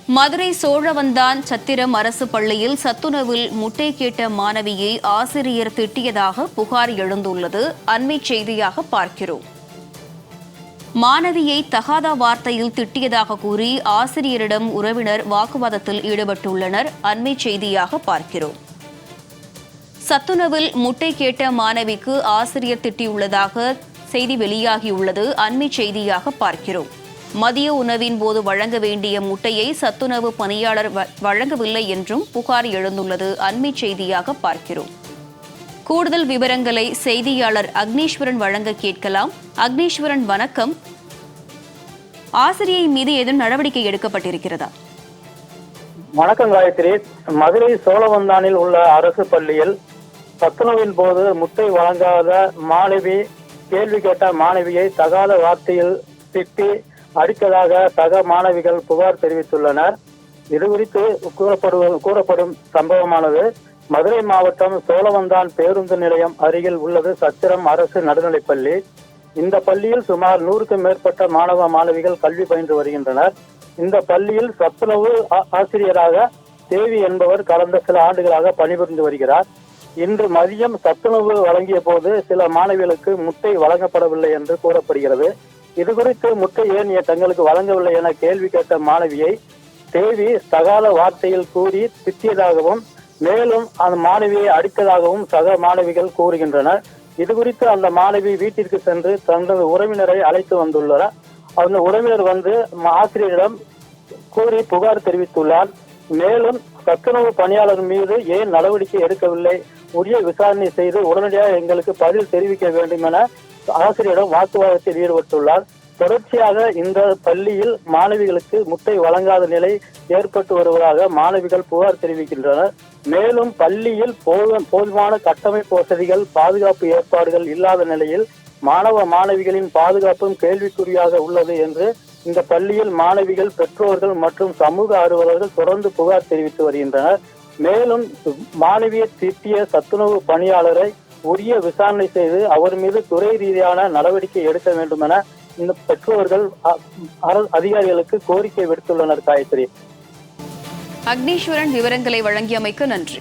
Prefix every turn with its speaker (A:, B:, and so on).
A: மதுரை சோழவந்தான் சத்திரம் அரசு பள்ளியில் சத்துணவில் முட்டை கேட்ட மாணவியை ஆசிரியர் திட்டியதாக புகார் எழுந்துள்ளது. அண்மை செய்தியாக பார்க்கிறோம். மாணவியை தகாத வார்த்தையில் திட்டியதாக கூறி ஆசிரியரிடம் உறவினர் வாக்குவாதத்தில் ஈடுபட்டுள்ளனர். அண்மை செய்தியாக பார்க்கிறோம். சத்துணவில் முட்டை கேட்ட மாணவிக்கு ஆசிரியர் திட்டியுள்ளதாக செய்தி வெளியாகியுள்ளது. அண்மை செய்தியாக பார்க்கிறோம். மதிய உணவின் போது வழங்க வேண்டிய முட்டையை சத்துணவு பணியாளர் வழங்கவில்லை என்றும் புகார் எழுந்துள்ளது. அண்மை செய்தியாக பார்க்கிறோம். கூடுதல் விவரங்களை செய்தியாளர் அக்னீஸ்வரன் வழங்க கேட்கலாம். அக்னீஸ்வரன், வணக்கம். ஆசிரியை மீது ஏதும் நடவடிக்கை எடுக்கப்பட்டிருக்கிறதா?
B: வணக்கம் காயத்ரி. மதுரை சோழவந்தானில் உள்ள அரசு பள்ளியில் சத்துணவின் போது முட்டை வழங்காத மாணவி கேள்வி கேட்ட மாணவியை தகாத வார்த்தையில் திட்டி அடித்ததாக சக மாணவிகள் புகார் தெரிவித்துள்ளனர். இதுகுறித்து கூறப்படும் சம்பவமானது மதுரை மாவட்டம் சோழவந்தான் பேருந்து நிலையம் அருகில் உள்ளது சத்திரம் அரசு நடுநிலைப்பள்ளி. இந்த பள்ளியில் சுமார் 100க்கும் மேற்பட்ட மாணவ மாணவிகள் கல்வி பயின்று வருகின்றனர். இந்த பள்ளியில் சத்துணவு ஆசிரியராக தேவி என்பவர் கடந்த சில ஆண்டுகளாக பணிபுரிந்து வருகிறார். இன்று மதியம் சத்துணவு வழங்கிய போது சில மாணவிகளுக்கு முட்டை வழங்கப்படவில்லை என்று கூறப்படுகிறது. இதுகுறித்து முட்டை ஏன் தங்களுக்கு வழங்கவில்லை என கேள்வி கேட்ட மாணவியை தேவி தகாத வார்த்தையில் கூறி திட்டியதாகவும் மேலும் அந்த மாணவியை அடித்ததாகவும் சக மாணவிகள் கூறுகின்றனர். இதுகுறித்து அந்த மாணவி வீட்டிற்கு சென்று தனது உறவினரை அழைத்து வந்துள்ளார். அந்த உறவினர் வந்து ஆசிரியரிடம் கூறி புகார் தெரிவித்துள்ளார். மேலும் சத்துணவு பணியாளர் மீது ஏன் நடவடிக்கை எடுக்கவில்லை, உரிய விசாரணை செய்து உடனடியாக எங்களுக்கு பதில் தெரிவிக்க வேண்டும் என ஆசிரியரிடம் வாக்குவாதத்தில் ஈடுபட்டுள்ளார். தொடர்ச்சியாக இந்த பள்ளியில் மாணவிகளுக்கு முட்டை வழங்காத நிலை ஏற்பட்டு வருவதாக மாணவிகள் புகார் தெரிவிக்கின்றனர். மேலும் பள்ளியில் போதுமான கட்டமைப்பு வசதிகள், பாதுகாப்பு ஏற்பாடுகள் இல்லாத நிலையில் மாணவ மாணவிகளின் பாதுகாப்பும் கேள்விக்குறியாக உள்ளது என்று இந்த பள்ளியில் மாணவிகள், பெற்றோர்கள் மற்றும் சமூக ஆர்வலர்கள் தொடர்ந்து புகார் தெரிவித்து வருகின்றனர். மேலும் மாணவியை திட்டிய சத்துணவு பணியாளரை உரிய விசாரணை செய்து அவர் மீது துறை ரீதியான நடவடிக்கை எடுக்க வேண்டும் என இந்த பெற்றோர்கள் அதிகாரிகளுக்கு கோரிக்கை விடுத்துள்ளனர். காயத்ரி,
A: அக்னீஸ்வரன், விவரங்களை வழங்கியமைக்கு நன்றி.